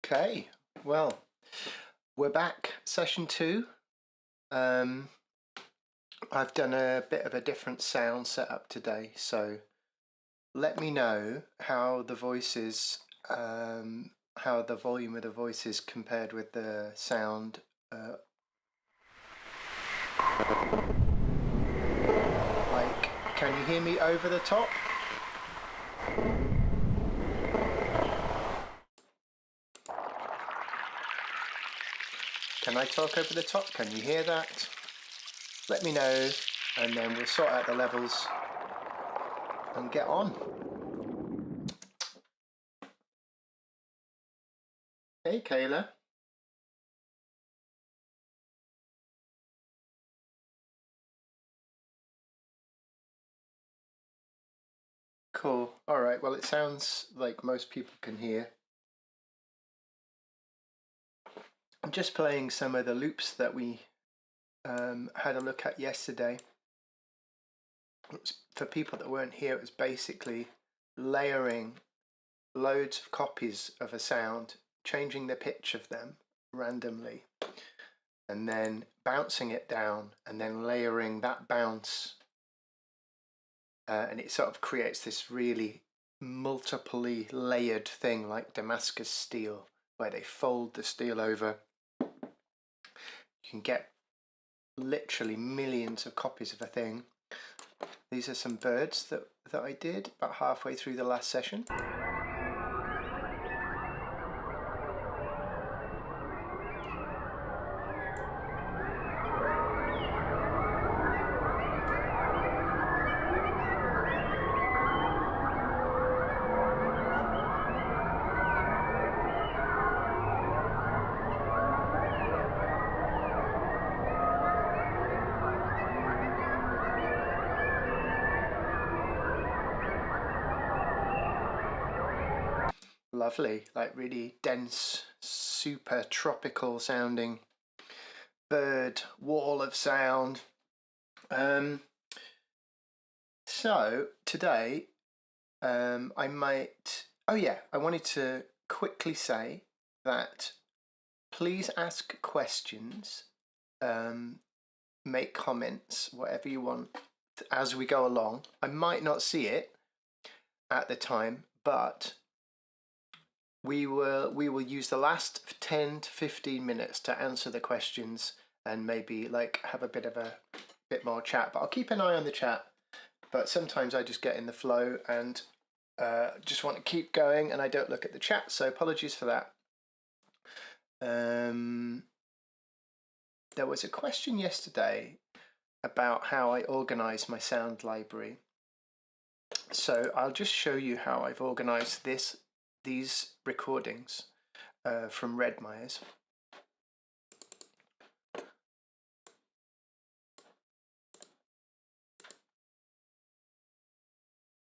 Okay, well, we're back, session 2. I've done a bit of a different sound setup today, so let me know how the voices, how the volume of the voices compared with the sound. Like, can you hear me over the top? Can I talk over the top? Can you hear that? Let me know, and then we'll sort out the levels and get on. Hey, Kayla. Cool. All right. Well, it sounds like most people can hear. I'm just playing some of the loops that we had a look at yesterday. For people that weren't here, it was basically layering loads of copies of a sound, changing the pitch of them randomly, and then bouncing it down, and then layering that bounce. And it sort of creates this really multiply layered thing like Damascus steel, where they fold the steel over. You can get literally millions of copies of a thing. These are some birds that I did about halfway through the last session. Lovely, like really dense, super tropical sounding bird wall of sound. So today I wanted to quickly say that please ask questions, make comments, whatever you want as we go along. I might not see it at the time, but we will use the last 10 to 15 minutes to answer the questions and maybe like have a bit more chat. But I'll keep an eye on the chat. But sometimes I just get in the flow and just want to keep going and I don't look at the chat, so apologies for that. There was a question yesterday about how I organize my sound library. So I'll just show you how I've organized these recordings from Redmires.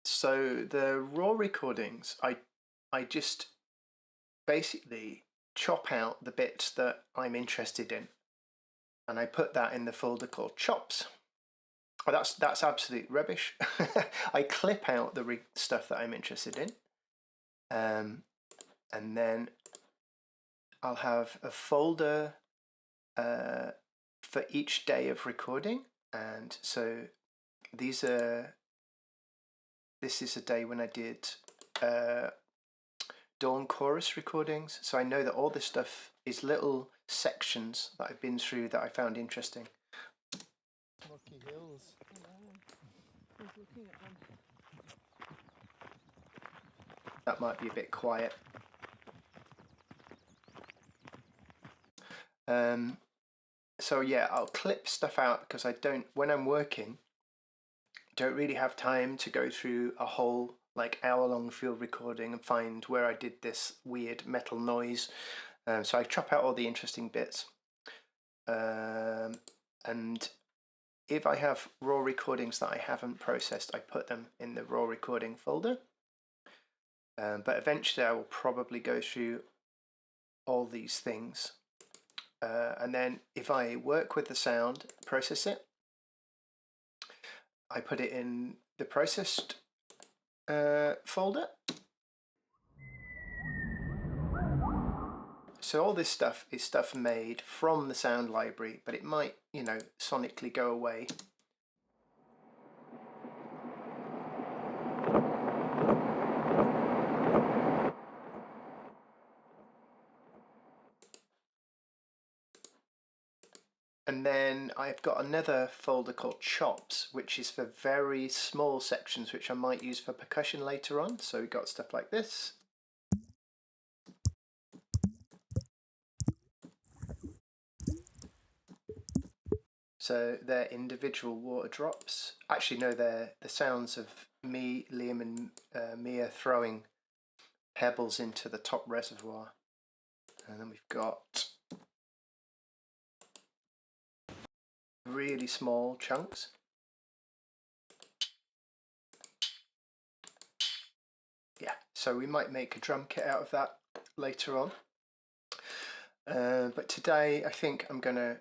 So the raw recordings, I just basically chop out the bits that I'm interested in, and I put that in the folder called chops. Oh, that's absolute rubbish. I clip out the stuff that I'm interested in, and then I'll have a folder for each day of recording. And so this is a day when I did dawn chorus recordings, so I know that all this stuff is little sections that I've been through that I found interesting. Rocky Hills. I was looking at them. That might be a bit quiet. So yeah, I'll clip stuff out because when I'm working, don't really have time to go through a whole like hour-long field recording and find where I did this weird metal noise. So I chop out all the interesting bits. And if I have raw recordings that I haven't processed, I put them in the raw recording folder. But eventually I will probably go through all these things. And then if I work with the sound, process it, I put it in the processed folder. So all this stuff is stuff made from the sound library, but it might, you know, sonically go away. And then I've got another folder called chops, which is for very small sections, which I might use for percussion later on. So we've got stuff like this. So they're individual water drops. Actually, no, they're the sounds of me, Liam and Mia throwing pebbles into the top reservoir. And then we've got really small chunks. Yeah, so we might make a drum kit out of that later on. But today I think I'm going to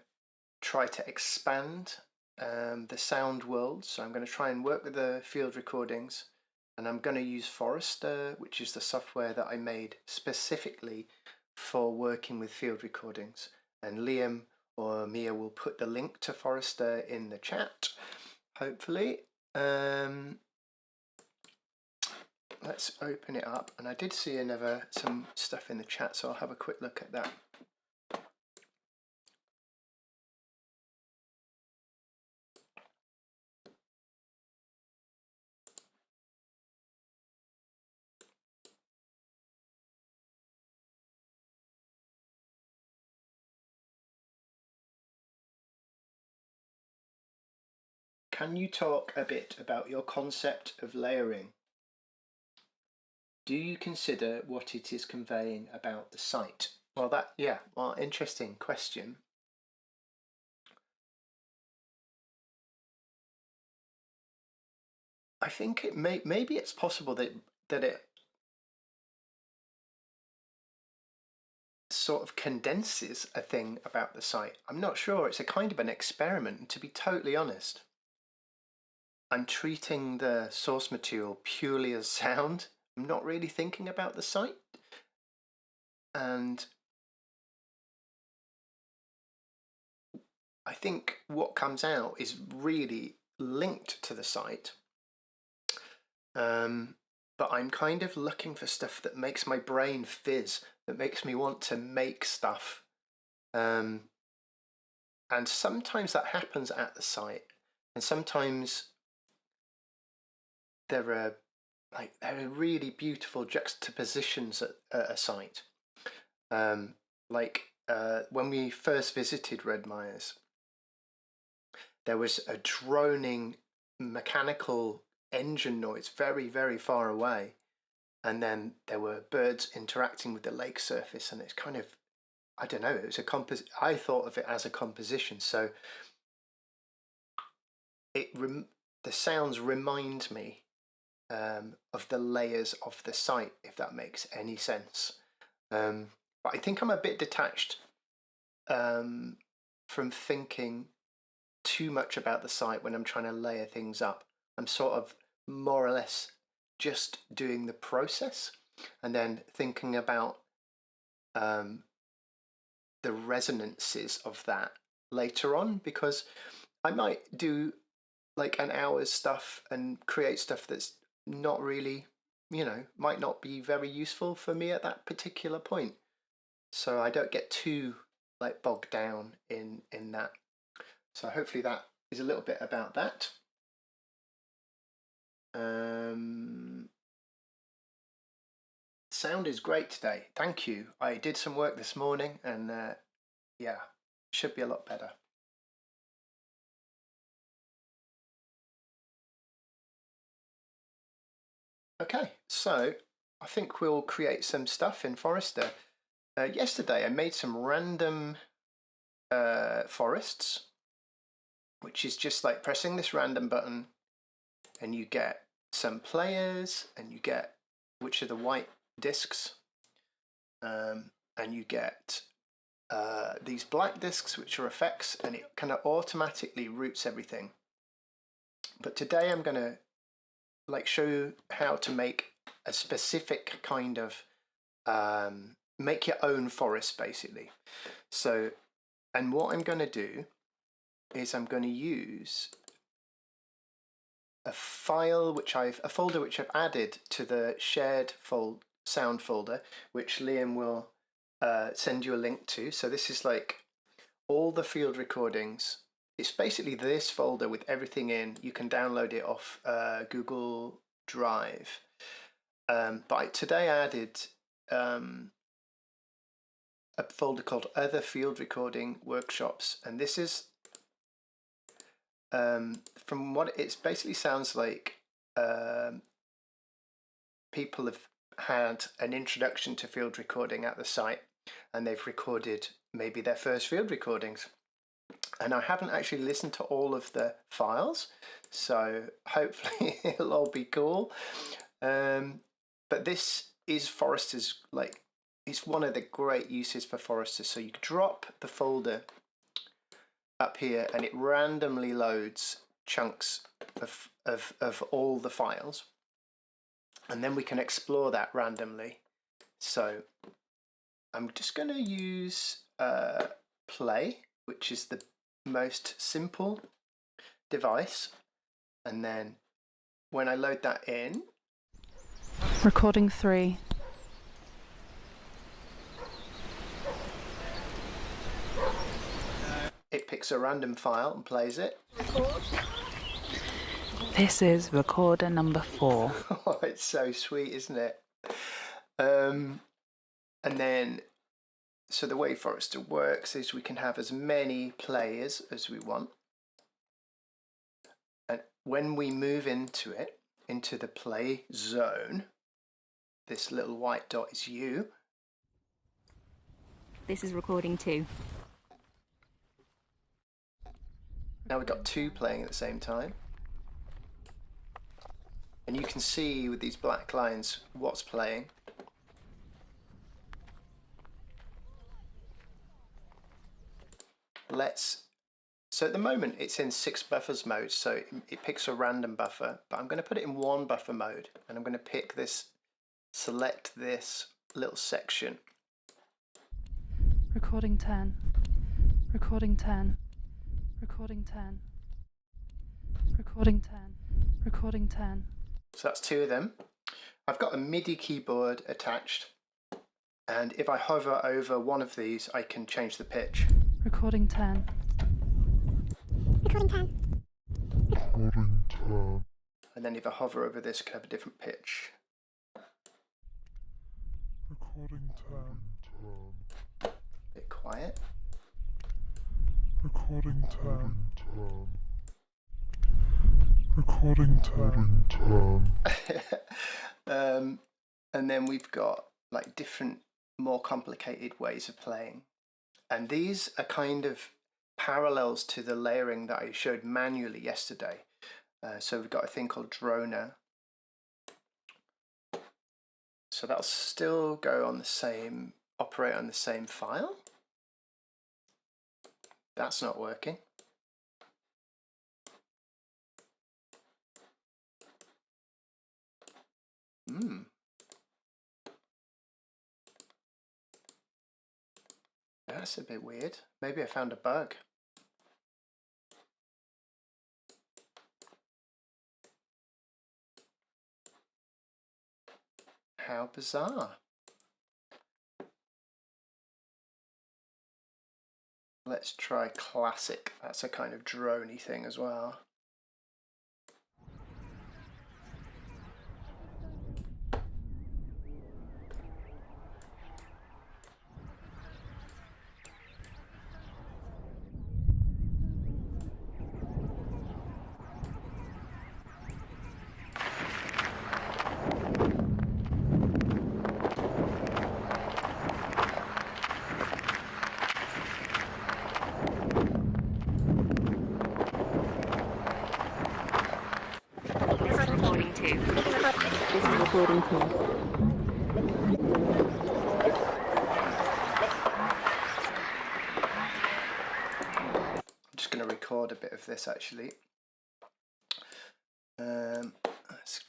try to expand the sound world. So I'm going to try and work with the field recordings, and I'm going to use Forester, which is the software that I made specifically for working with field recordings. And Liam or Mia will put the link to Forester in the chat, hopefully. Let's open it up, and I did see some stuff in the chat, so I'll have a quick look at that. Can you talk a bit about your concept of layering? Do you consider what it is conveying about the site? Well, interesting question. I think maybe it's possible that it sort of condenses a thing about the site. I'm not sure. It's a kind of an experiment, and to be totally honest, I'm treating the source material purely as sound. I'm not really thinking about the site. And I think what comes out is really linked to the site. But I'm kind of looking for stuff that makes my brain fizz, that makes me want to make stuff. And sometimes that happens at the site, and sometimes there are really beautiful juxtapositions at a site. When we first visited Redmires, there was a droning mechanical engine noise very, very far away, and then there were birds interacting with the lake surface, and it's kind of, I don't know, it was I thought of it as a composition, so the sounds remind me of the layers of the site, if that makes any sense. But I think I'm a bit detached from thinking too much about the site when I'm trying to layer things up. I'm sort of more or less just doing the process and then thinking about the resonances of that later on, because I might do like an hour's stuff and create stuff that's not really, might not be very useful for me at that particular point. So I don't get too like bogged down in that. So hopefully that is a little bit about that. Sound is great today. Thank you. I did some work this morning, and yeah, should be a lot better. Okay, so I think we'll create some stuff in Forester. Yesterday I made some random forests, which is just like pressing this random button and you get some players and you get which are the white discs, and you get these black discs, which are effects, and it kind of automatically routes everything. But today I'm going to show you how to make a specific kind of make your own forest, basically. So, and what I'm going to do is I'm going to use a folder which I've added to the shared sound folder, which Liam will send you a link to. So this is like all the field recordings. It's basically this folder with everything in. You can download it off Google Drive. But today I added a folder called Other Field Recording Workshops, and this is from what it basically sounds like, people have had an introduction to field recording at the site, and they've recorded maybe their first field recordings. And I haven't actually listened to all of the files, so hopefully it'll all be cool. But this is foresters, it's one of the great uses for foresters. So you drop the folder up here and it randomly loads chunks of all the files, and then we can explore that randomly. So I'm just going to use play, which is the most simple device, and then when I load that in, recording 3. it picks a random file and plays it. This is recorder number 4. Oh, it's so sweet, isn't it? And then, so the way Forester works is we can have as many players as we want. And when we move into it, into the play zone, this little white dot is you. This is recording 2. Now we've got 2 playing at the same time. And you can see with these black lines what's playing. So at the moment it's in 6 buffers mode, so it picks a random buffer, but I'm going to put it in 1 buffer mode, and I'm going to pick this, select this little section. Recording 10. Recording 10. Recording 10. Recording 10. Recording 10. So that's 2 of them. I've got a MIDI keyboard attached, and if I hover over one of these I can change the pitch. Recording 10. Recording 10. Recording 10. And then if I hover over this I can have a different pitch. Recording 10. Bit quiet. Recording 10. Recording 10. And then we've got like different, more complicated ways of playing. And these are kind of parallels to the layering that I showed manually yesterday. So we've got a thing called droner. So that'll still go on the same, operate on the same file. That's not working. That's a bit weird. Maybe I found a bug. How bizarre. Let's try classic. That's a kind of drone-y thing as well. This is recording 10. I'm just going to record a bit of this actually. Let's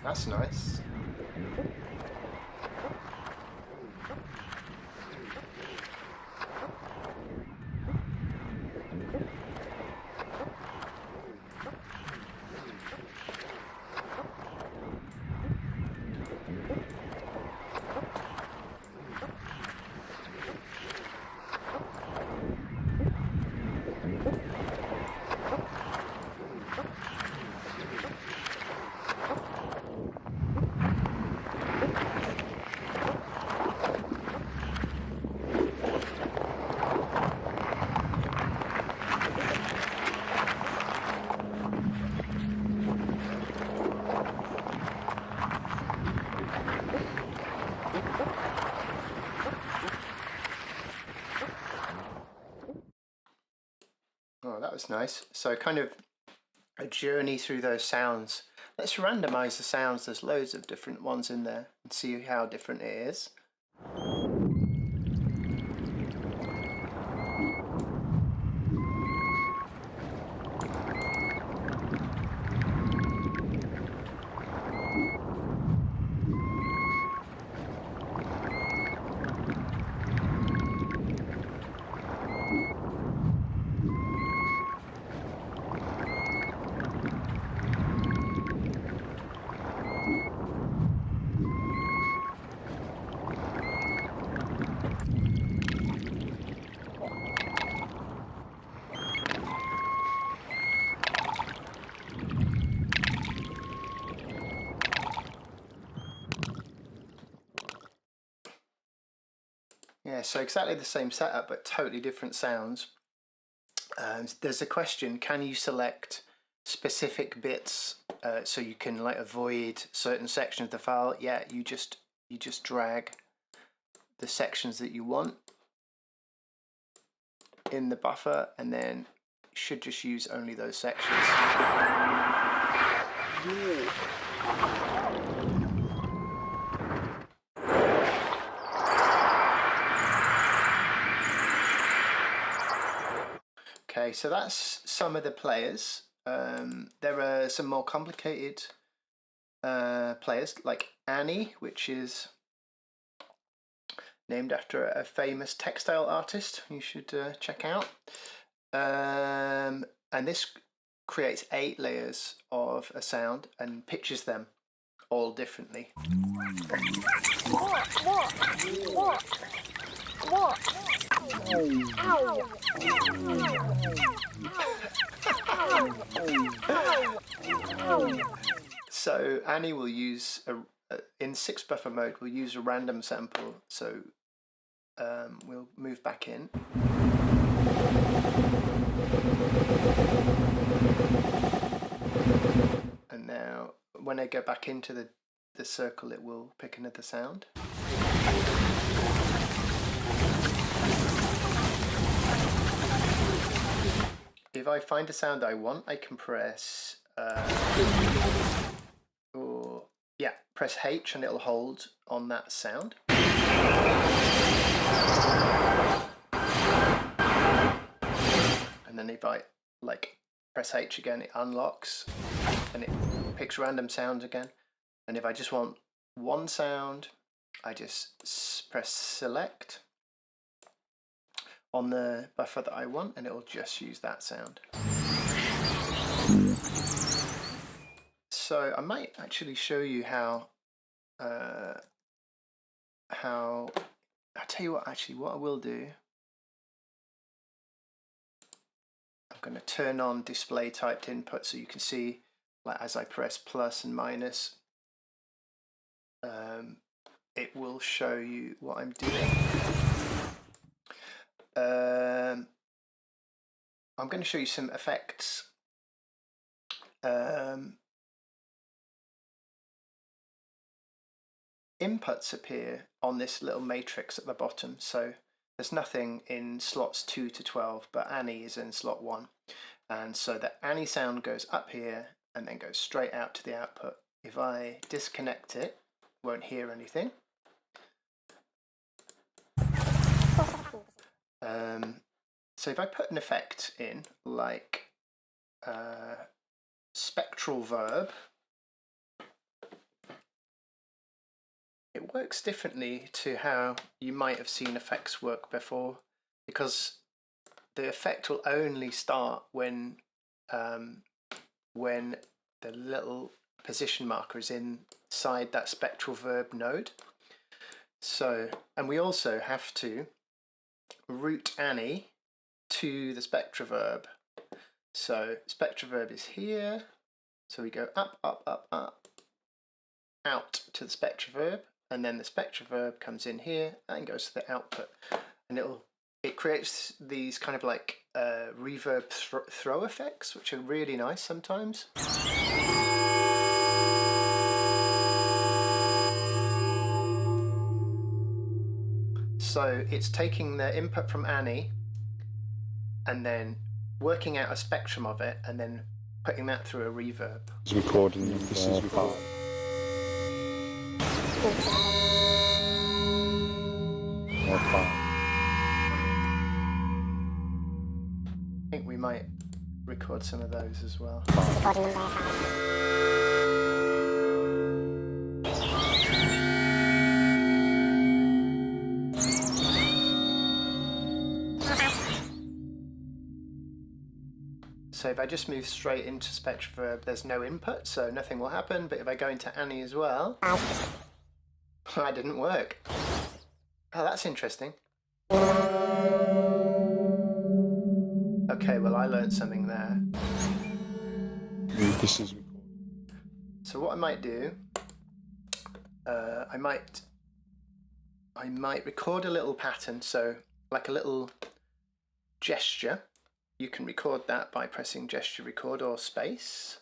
That's nice. Oh, that was nice. So kind of a journey through those sounds. Let's randomize the sounds. There's loads of different ones in there and see how different it is. Yeah, so exactly the same setup, but totally different sounds. There's a question: can you select specific bits so you can like avoid certain sections of the file? Yeah, you just drag the sections that you want in the buffer, and then you should just use only those sections. Okay, so that's some of the players. There are some more complicated players like Annie, which is named after a famous textile artist you should check out. And this creates 8 layers of a sound and pitches them all differently. So Annie will use in 6 buffer mode we'll use a random sample, so we'll move back in. And now when I go back into the circle, it will pick another sound. If I find a sound I want, I can press press H and it'll hold on that sound. And then if I press H again, it unlocks and it picks random sounds again. And if I just want one sound, I just press select on the buffer that I want, and it will just use that sound. So I might actually show you how I'll tell you what, actually what I will do, I'm going to turn on display typed input so you can see, like, as I press plus and minus, it will show you what I'm doing. I'm going to show you some effects. Inputs appear on this little matrix at the bottom, so there's nothing in slots 2 to 12, but Annie is in slot 1, and so the Annie sound goes up here and then goes straight out to the output. If I disconnect it, won't hear anything. So if I put an effect in, like spectral verb, it works differently to how you might have seen effects work before, because the effect will only start when the little position marker is inside that spectral verb node. So, and we also have to route Annie to the spectral verb. So spectral verb is here, so we go up, up, up, up, out to the spectral verb, and then the spectral verb comes in here and goes to the output, and it creates these kind of like reverb throw effects, which are really nice sometimes. So it's taking the input from Annie and then working out a spectrum of it and then putting that through a reverb. This is recording. I think we might record some of those as well. So if I just move straight into spectral verb, there's no input, so nothing will happen. But if I go into Annie as well, that didn't work. Oh, that's interesting. Okay, well, I learned something there. This is recording. So what I might do, I might record a little pattern, so like a little gesture. You can record that by pressing gesture record or space.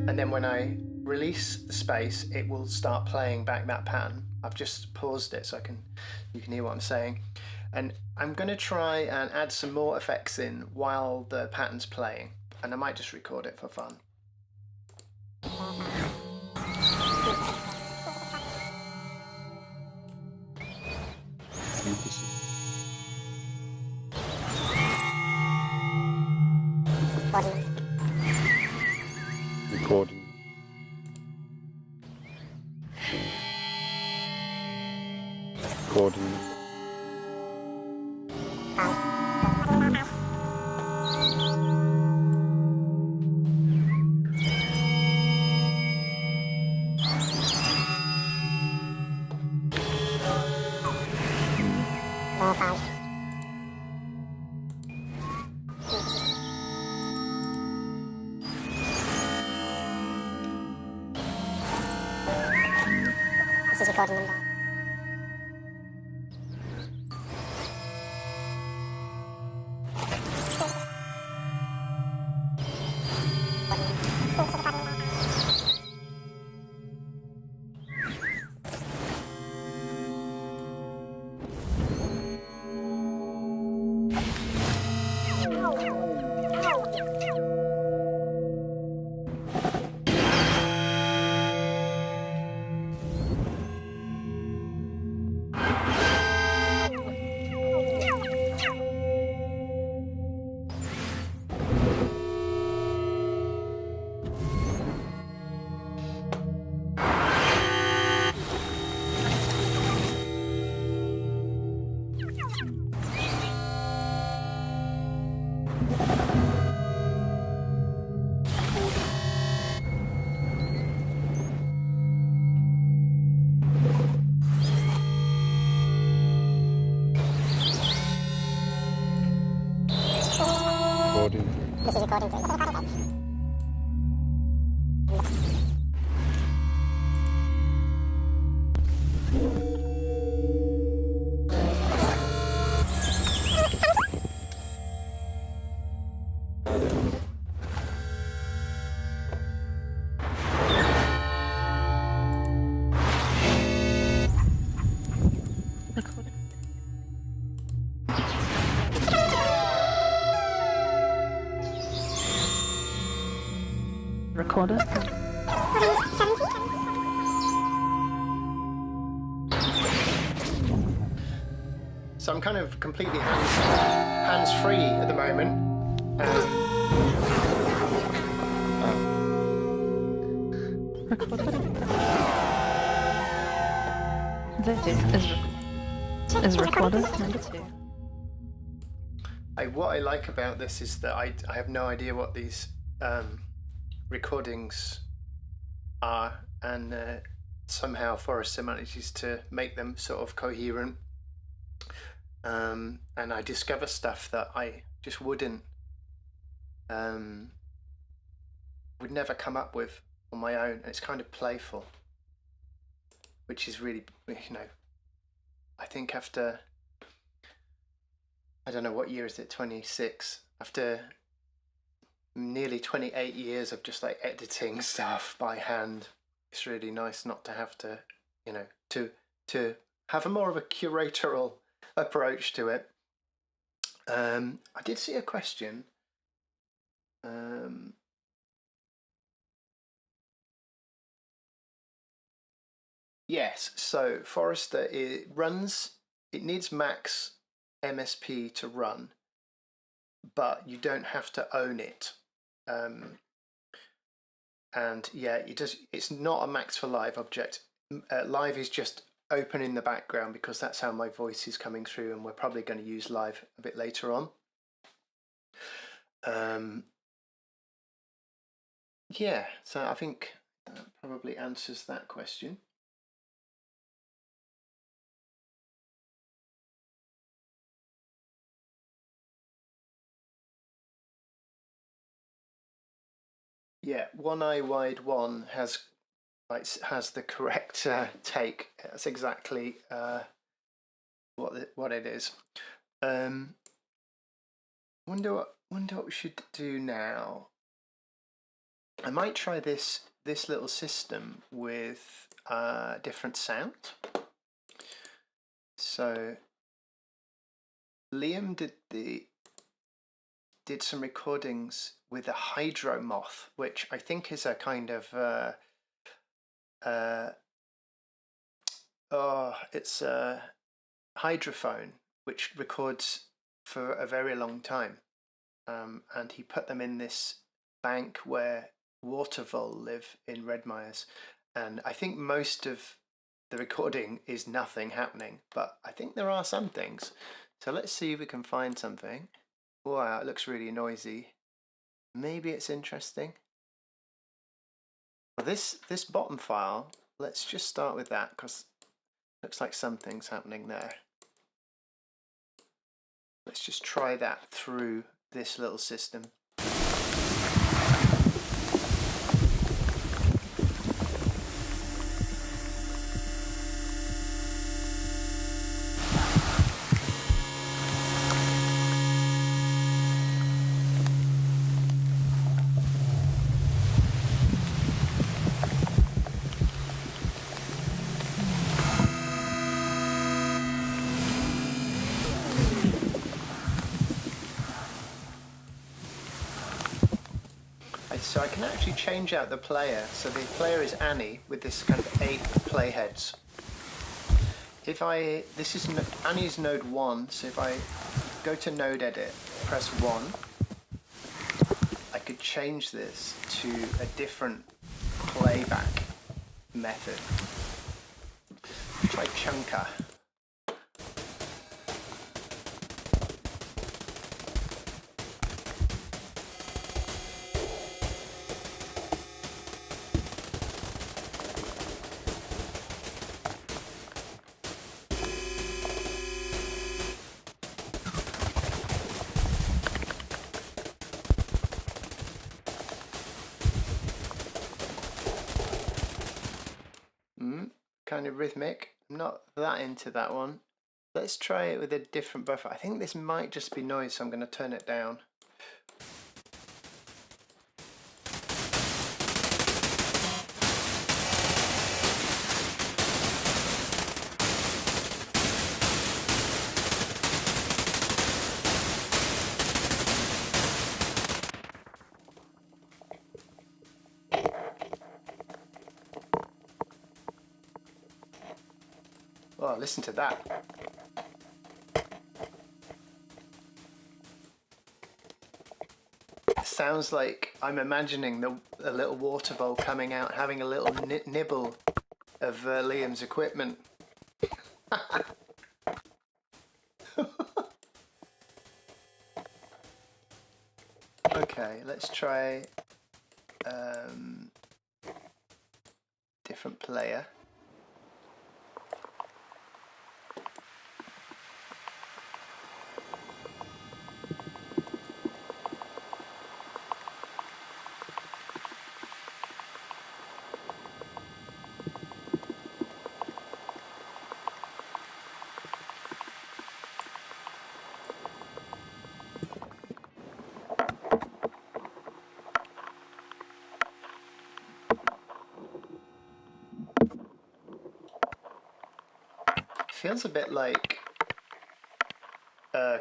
And then when I release the space, it will start playing back that pattern. I've just paused it so you can hear what I'm saying. And I'm going to try and add some more effects in while the pattern's playing, and I might just record it for fun. Recording. Recording. This is recording number. recording. This is recording 3. This is recording 3. Recording. Recorder. So I'm kind of completely hands-free at the moment. Recorder. This is recorder number 2. What I like about this is that I have no idea what these recordings are, and somehow Forrester manages to make them sort of coherent. And I discover stuff that I just would never come up with on my own. It's kind of playful, which is really, I think after, I don't know, what year is it, 26? After nearly 28 years of just like editing stuff by hand, it's really nice not to have to, to have a more of a curatorial approach to it. I did see a question. Yes, so Forrester, it needs max MSP to run, but you don't have to own it. And yeah, it's not a max for live object. Live is just open in the background because that's how my voice is coming through, and we're probably going to use live a bit later on. Yeah, so I think that probably answers that question. Yeah, One Eye Wide One has the correct take. That's exactly what it is. Wonder what we should do now. I might try this little system with different sound. So Liam did some recordings with a hydro moth, which I think is a kind of it's a hydrophone which records for a very long time, and he put them in this bank where water vole live in Redmires, and I think most of the recording is nothing happening, but I think there are some things. So let's see if we can find something. Wow, it looks really noisy. Maybe it's interesting. Well, this bottom file, let's just start with that because it looks like something's happening there. Let's just try that through this little system. So I can actually change out the player. So the player is Annie with this kind of 8 playheads. This is Annie's node 1, so if I go to node edit, press 1, I could change this to a different playback method. Try chunker. kind of rhythmic. I'm not that into that one. Let's try it with a different buffer. I think this might just be noise, so I'm going to turn it down. Oh, listen to that. Sounds like I'm imagining a little water bowl coming out, having a little nibble of Liam's equipment. Okay, let's try different player. Feels a bit like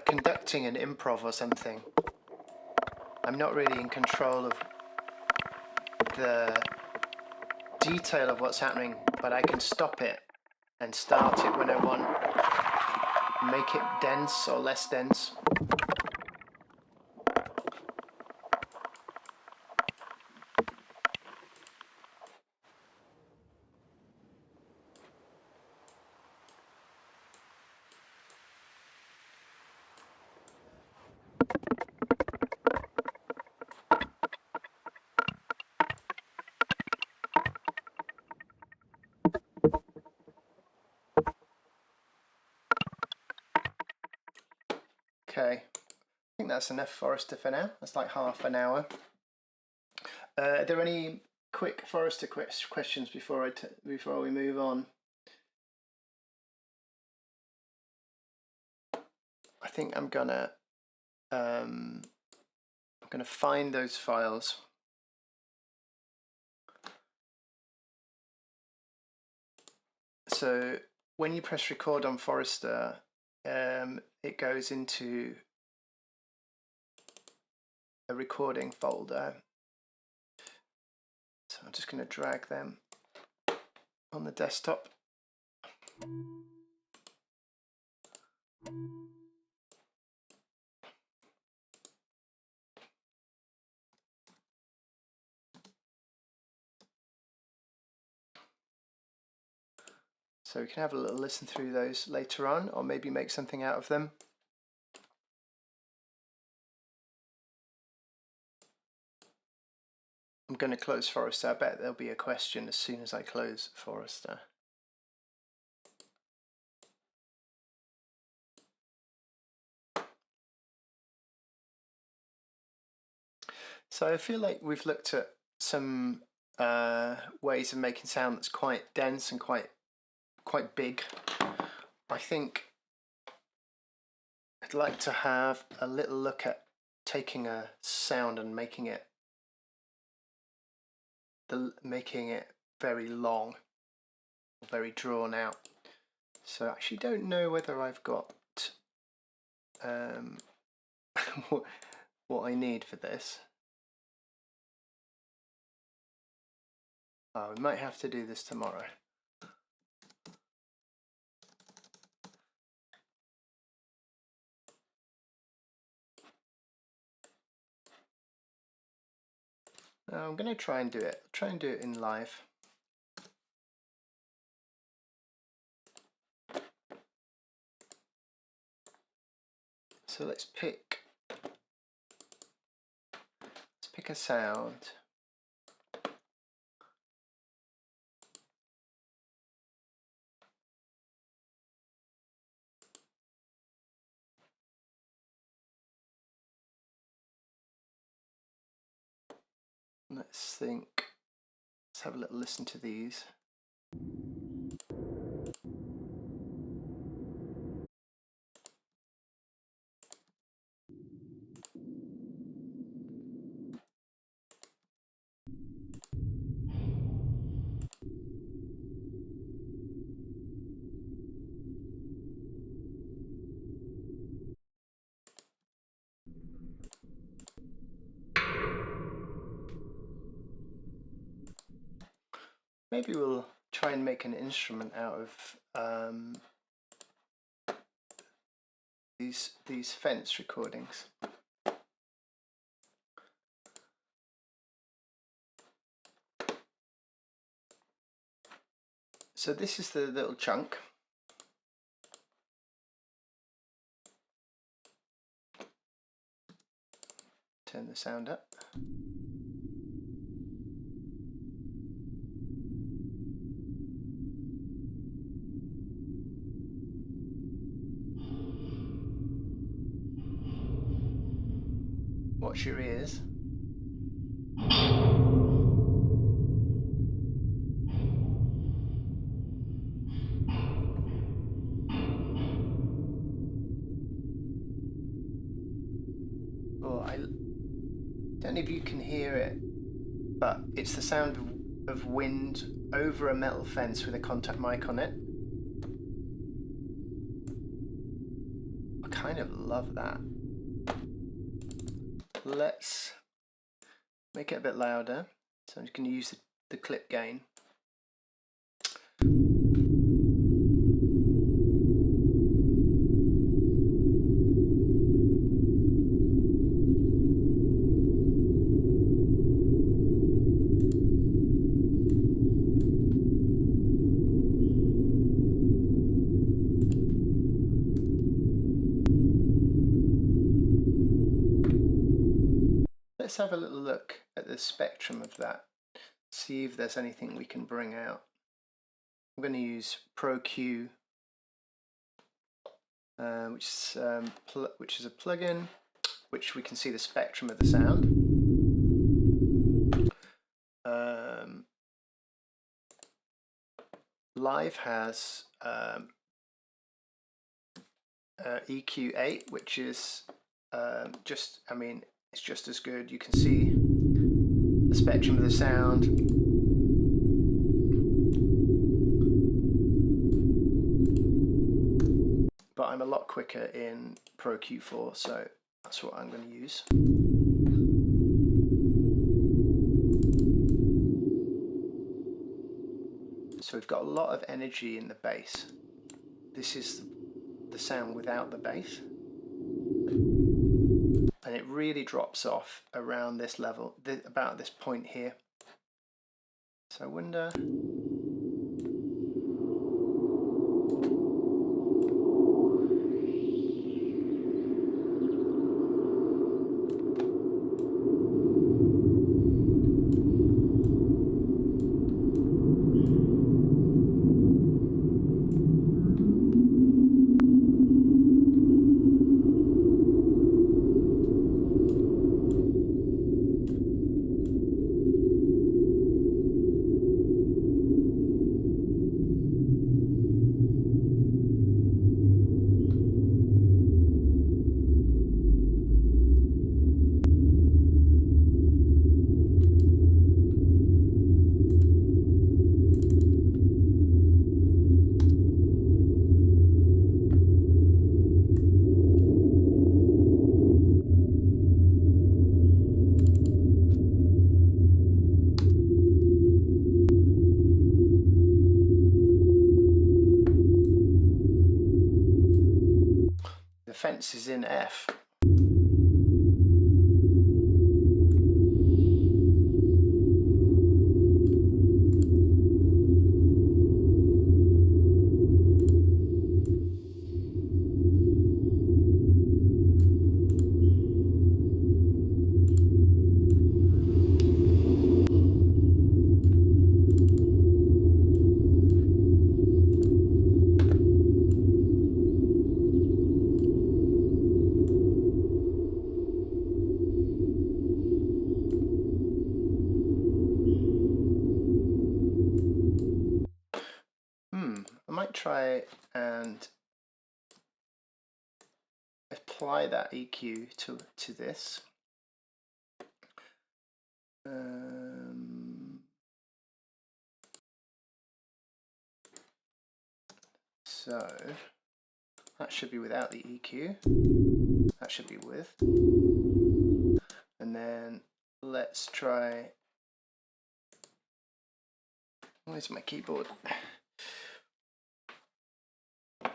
conducting an improv or something. I'm not really in control of the detail of what's happening, but I can stop it and start it when I want. Make it dense or less dense. Okay, I think that's enough Forester for now. That's like half an hour. Are there any quick Forester questions before we move on? I think I'm gonna find those files. So when you press record on Forester, it goes into a recording folder. So I'm just going to drag them on the desktop. So we can have a little listen through those later on, or maybe make something out of them. I'm going to close Forester. I bet there'll be a question as soon as I close Forester. So I feel like we've looked at some ways of making sound that's quite dense and quite big. I think I'd like to have a little look at taking a sound and making it very long, very drawn out. So I actually don't know whether I've got what I need for this. Oh, we might have to do this tomorrow. I'm going to try and do it. Try and do it in live. So let's pick a sound. Let's think. Let's have a little listen to these. maybe we'll try and make an instrument out of these fence recordings. So this is the little chunk. Turn the sound up. Watch your ears. Oh, I don't know if you can hear it, but it's the sound of wind over a metal fence with a contact mic on it. I kind of love that. Let's make it a bit louder. So I'm just going to use the clip gain. Let's have a little look at the spectrum of that, see if there's anything we can bring out. I'm going to use Pro Q, which is a plugin, which we can see the spectrum of the sound. Live has EQ8, which is it's just as good. You can see the spectrum of the sound. But I'm a lot quicker in Pro Q4, so that's what I'm going to use. So we've got a lot of energy in the bass. This is the sound without the bass. And it really drops off around this level, about this point here. So I wonder... the fence is in F. I might try and apply that EQ to this. So that should be without the EQ. That should be with. And then let's try Where's my keyboard? I'm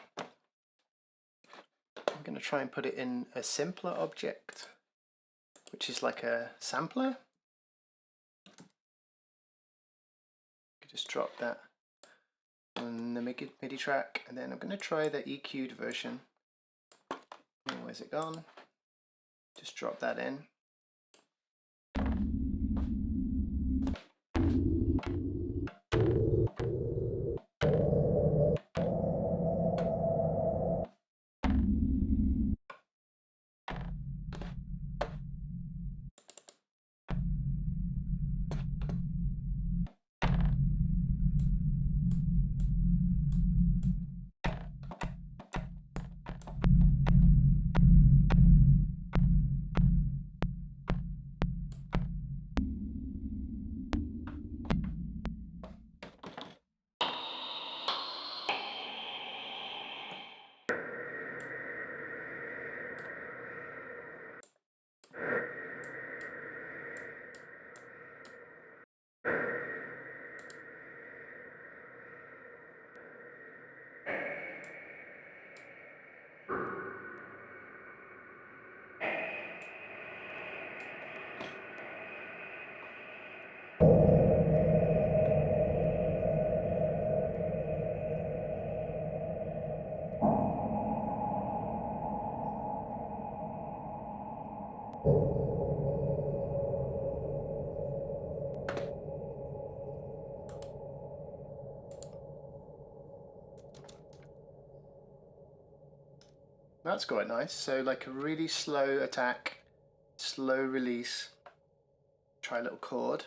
going to try and put it in a simpler object, which is like a sampler. Just drop that on the MIDI track, and then I'm going to try the EQ'd version. Oh, where's it gone? Just drop that in. That's quite nice. So like a really slow attack, slow release. Try a little chord.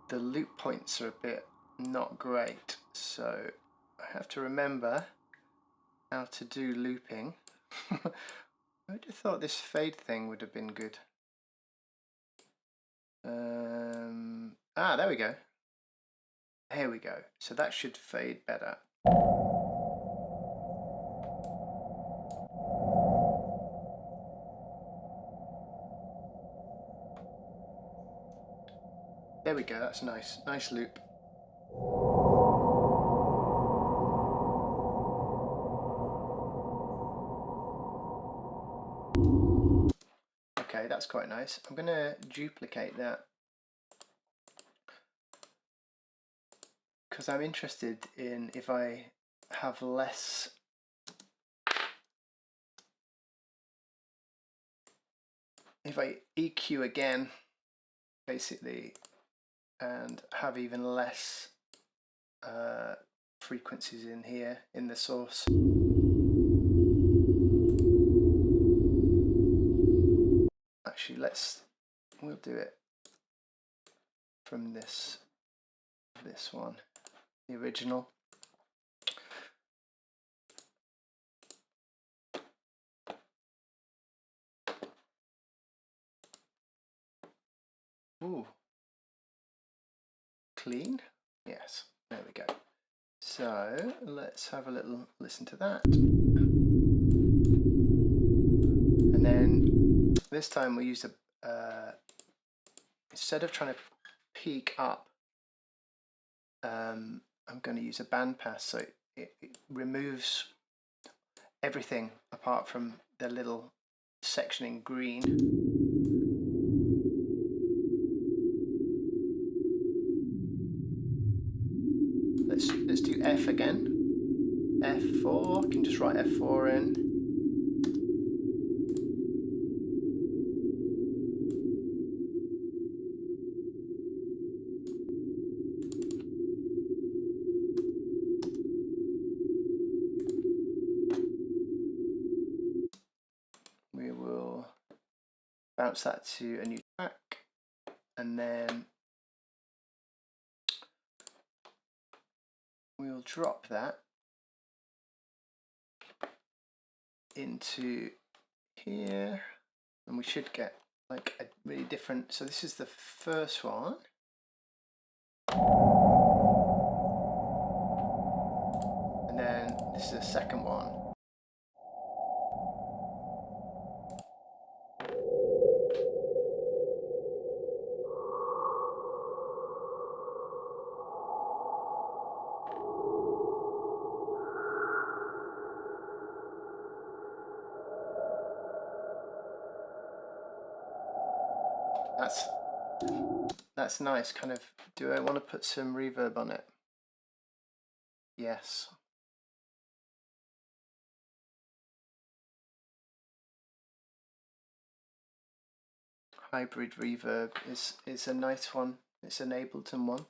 The loop points are a bit not great, so I have to remember how to do looping. I would have thought this fade thing would have been good. There we go. Here we go. So that should fade better. There we go. That's nice. Nice loop. Okay, that's quite nice. I'm going to duplicate that because I'm interested in if I have less. If I EQ again, basically, and have even less frequencies in here in the source. Actually, we'll do it from this one, the original. Ooh. Clean? Yes, there we go. So let's have a little listen to that. And then this time we use instead of trying to peak up, I'm going to use a bandpass, so it removes everything apart from the little section in green. Let's do F again. F4, I can just write F4 in. We will bounce that to a new track, and then we'll drop that into here, and we should get like a really different. So this is the first one. This is the second one. That's nice. Kind of, do I want to put some reverb on it? Yes. Hybrid reverb is a nice one. It's an Ableton one.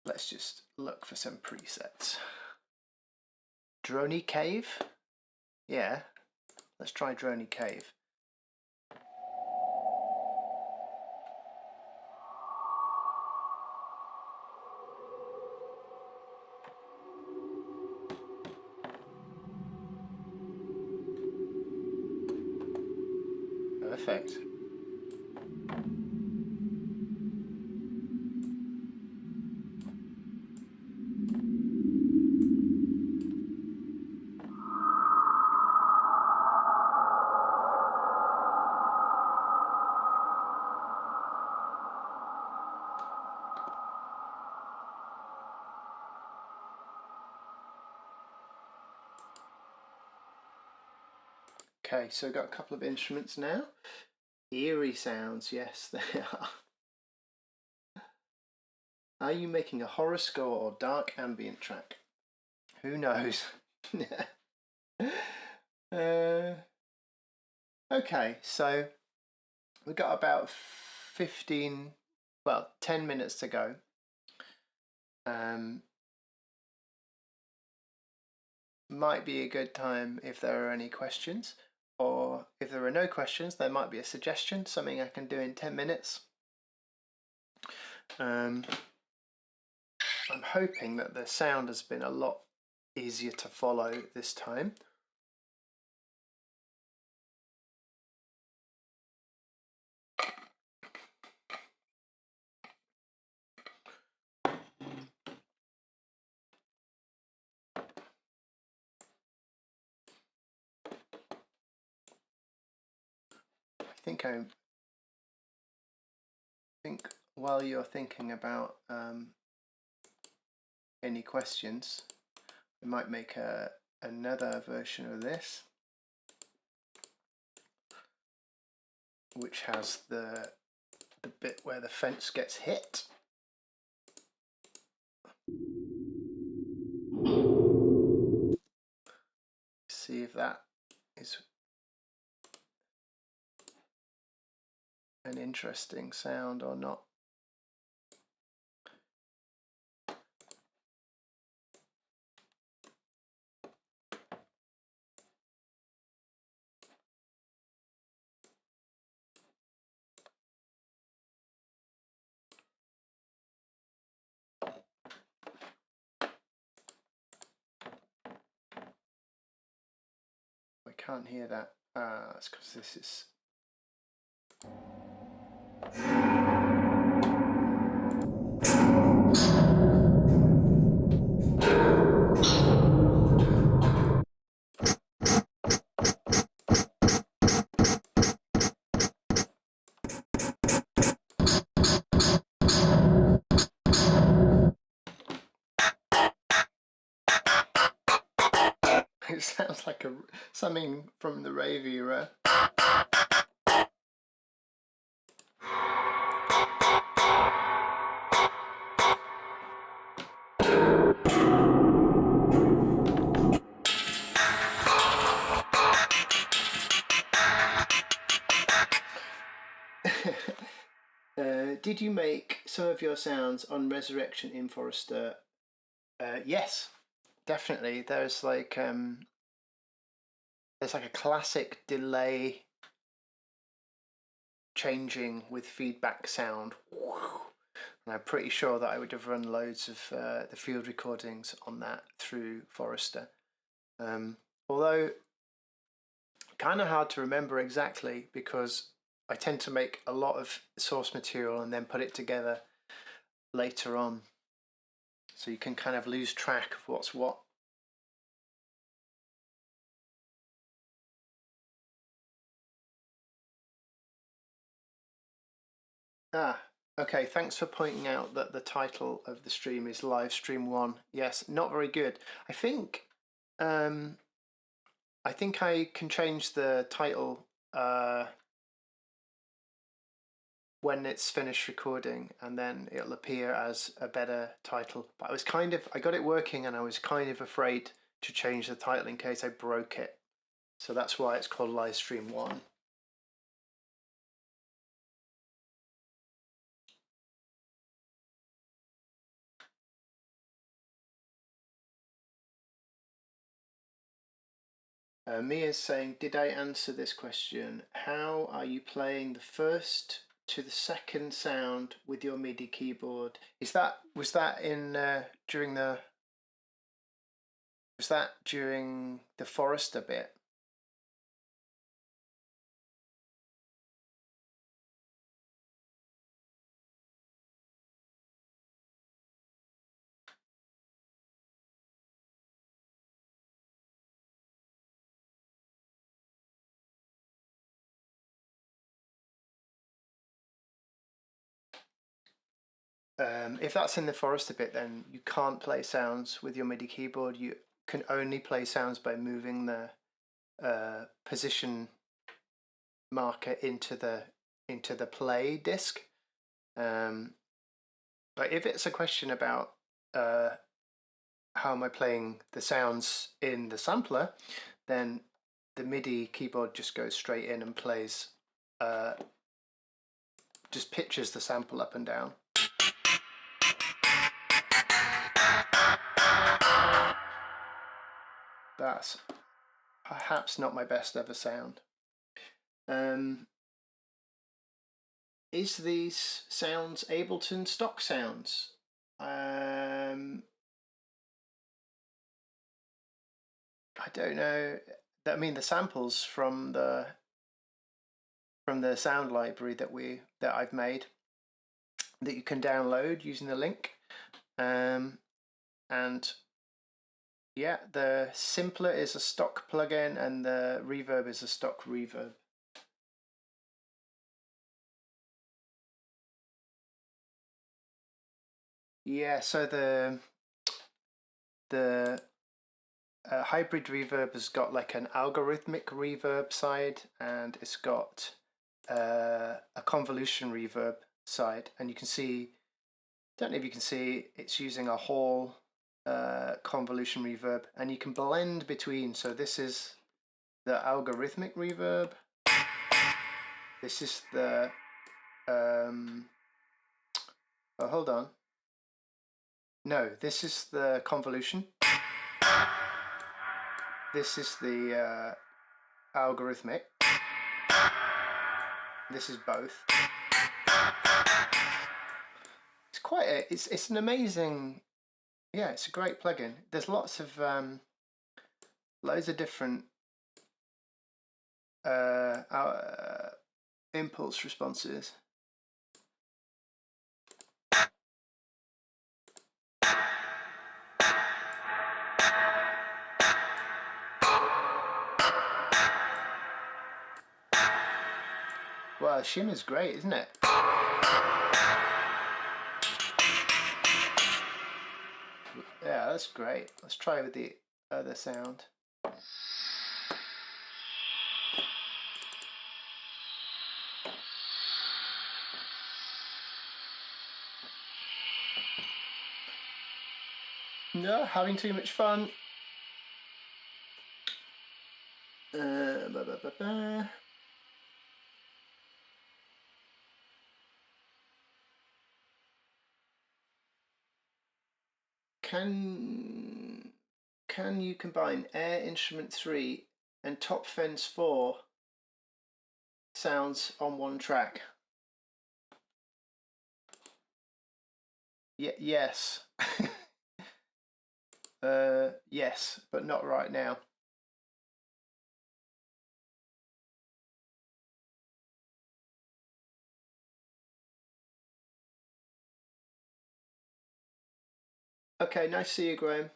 Let's just look for some presets. Droney Cave? Yeah, let's try Droney Cave. Perfect. Okay, so we've got a couple of instruments now. Eerie sounds, yes, they are. Are you making a horror score or dark ambient track? Who knows? Okay, so we've got about 10 minutes to go. Might be a good time if there are any questions, or if there are no questions, there might be a suggestion, something I can do in 10 minutes. I'm hoping that the sound has been a lot easier to follow this time. I think while you're thinking about any questions, I might make another version of this, which has the bit where the fence gets hit. See if that is an interesting sound or not. I can't hear that. That's because this is... It sounds like something from the rave era. Did you make some of your sounds on Resurrection in Forester? Yes, definitely. There's like a classic delay changing with feedback sound, and I'm pretty sure that I would have run loads of the field recordings on that through Forester. Although kind of hard to remember exactly, because I tend to make a lot of source material and then put it together later on. so you can kind of lose track of what's what. Okay, thanks for pointing out that the title of the stream is live stream 1. Yes, not very good. I think I can change the title when it's finished recording, and then it'll appear as a better title. But I got it working, and I was kind of afraid to change the title in case I broke it. So that's why it's called live stream 1. Mia's saying, did I answer this question? How are you playing the first to the second sound with your MIDI keyboard? Was that during the Forester bit? If that's in the Forester bit, then you can't play sounds with your MIDI keyboard. You can only play sounds by moving the position marker into the play disc. But if it's a question about how am I playing the sounds in the sampler, then the MIDI keyboard just goes straight in and plays, just pitches the sample up and down. That's perhaps not my best ever sound. Is these sounds Ableton stock sounds? I don't know. I mean, the samples from the sound library that I've made that you can download using the link, and yeah, the Simpler is a stock plugin and the Reverb is a stock reverb. Yeah, so the hybrid reverb has got like an algorithmic reverb side, and it's got a convolution reverb side, and you can see, don't know if you can see, it's using a Hall convolution reverb, and you can blend between. So this is the algorithmic reverb, this is the oh, hold on, no, this is the convolution, this is the algorithmic, this is both. It's quite it's an amazing, yeah, it's a great plugin. There's lots of loads of different impulse responses. Well, shimmer's great, isn't it? Yeah, that's great. Let's try with the other sound. No, having too much fun. Ba, ba, ba, ba. Can you combine Air Instrument 3 and Top Fence 4 sounds on one track? Yes. Yes, but not right now. Okay, nice to see you, Graham.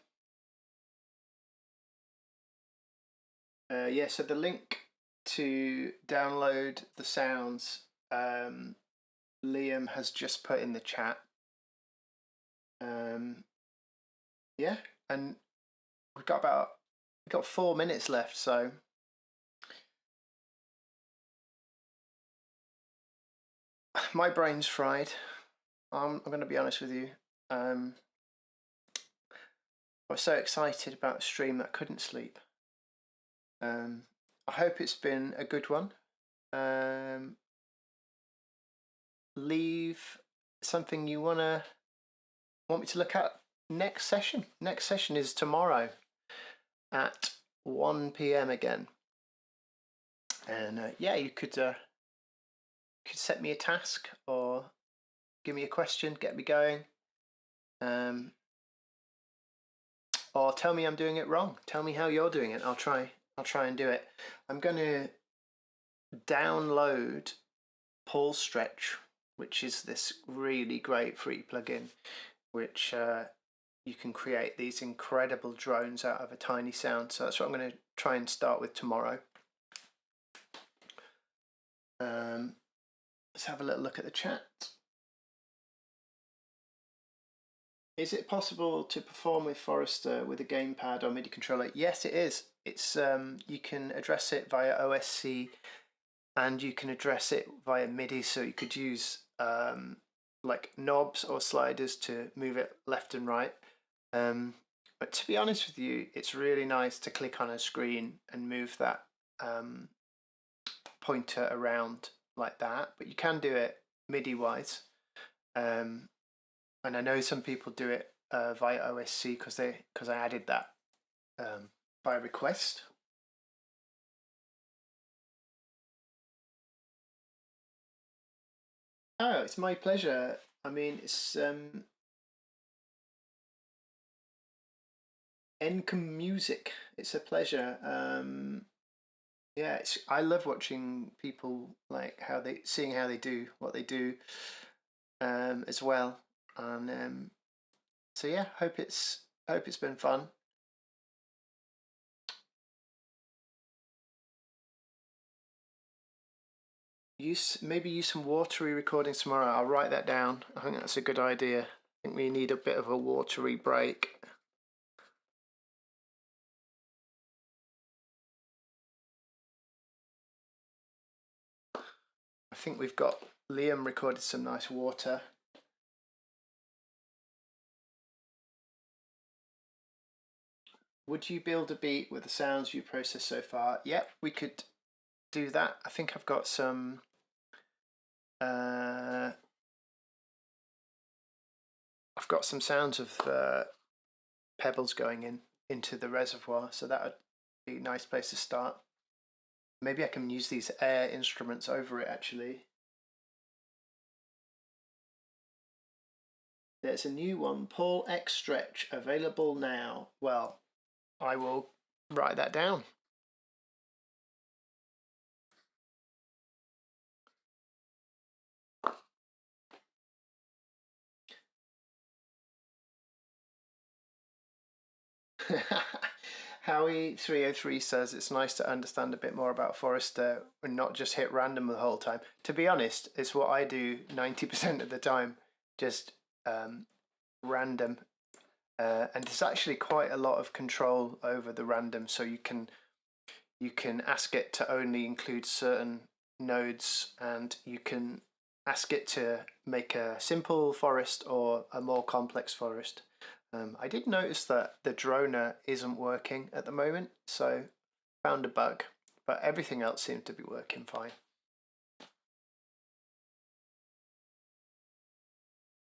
Yeah, so the link to download the sounds, Liam has just put in the chat. Yeah, and we've got 4 minutes left, so my brain's fried. I'm going to be honest with you. I was so excited about the stream that I couldn't sleep. I hope it's been a good one. Leave something you want me to look at next session. Next session is tomorrow at 1 p.m. again. And yeah, you could set me a task or give me a question, get me going. Or tell me I'm doing it wrong. Tell me how you're doing it. I'll try and do it. I'm going to download Paul's Stretch, which is this really great free plugin, which you can create these incredible drones out of a tiny sound. So that's what I'm going to try and start with tomorrow. Let's have a little look at the chat. Is it possible to perform with Forester with a gamepad or MIDI controller? Yes, it is. It's you can address it via OSC and you can address it via MIDI. So you could use like knobs or sliders to move it left and right. But to be honest with you, it's really nice to click on a screen and move that pointer around like that. But you can do it MIDI wise. And I know some people do it via OSC because I added that by request. Oh, it's my pleasure. I mean, it's Encom Music. It's a pleasure. Yeah, I love watching people like seeing how they do what they do as well. And so yeah, hope it's been fun. Maybe use some watery recordings tomorrow. I'll write that down. I think that's a good idea. I think we need a bit of a watery break. I think we've got Liam recorded some nice water. Would you build a beat with the sounds you processed so far? Yep, we could do that. I think I've got some I've got some sounds of pebbles going into the reservoir, so that would be a nice place to start. Maybe I can use these air instruments over it actually. There's a new one, Paul X Stretch, available now. Well, I will write that down. Howie303 says it's nice to understand a bit more about Forester and not just hit random the whole time. To be honest, it's what I do 90% of the time, just random. And there's actually quite a lot of control over the random, so you can ask it to only include certain nodes, and you can ask it to make a simple forest or a more complex forest. I did notice that the droner isn't working at the moment, so found a bug, but everything else seemed to be working fine.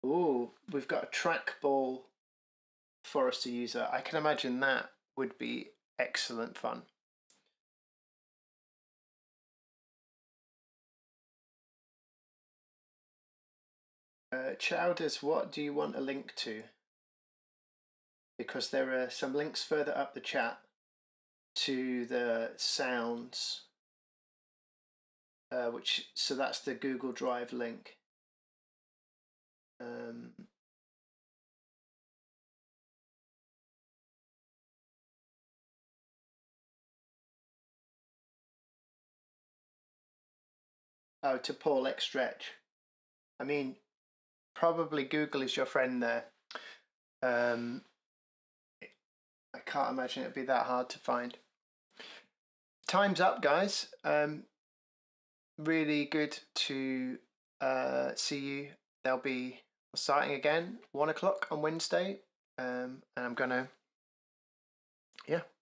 Ooh, we've got a trackball Forester user. I can imagine that would be excellent fun. Chowders, what do you want a link to? Because there are some links further up the chat to the sounds, so that's the Google Drive link. Oh, to Paul X Stretch. I mean, probably Google is your friend there. I can't imagine it'd be that hard to find. Time's up, guys. Really good to see you. They'll be starting again 1 o'clock on Wednesday, and I'm gonna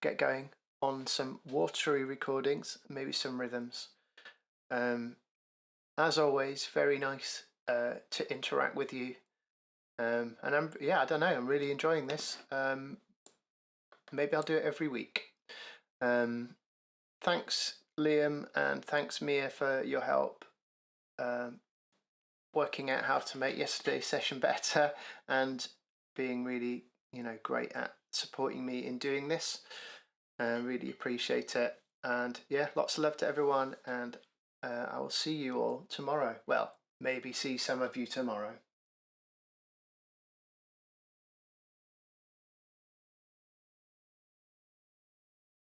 get going on some watery recordings, maybe some rhythms. As always, very nice to interact with you. And I don't know, I'm really enjoying this. Maybe I'll do it every week. Thanks, Liam, and thanks, Mia, for your help working out how to make yesterday's session better and being really, great at supporting me in doing this. Really appreciate it. And yeah, lots of love to everyone, and I will see you all tomorrow. Well, maybe see some of you tomorrow.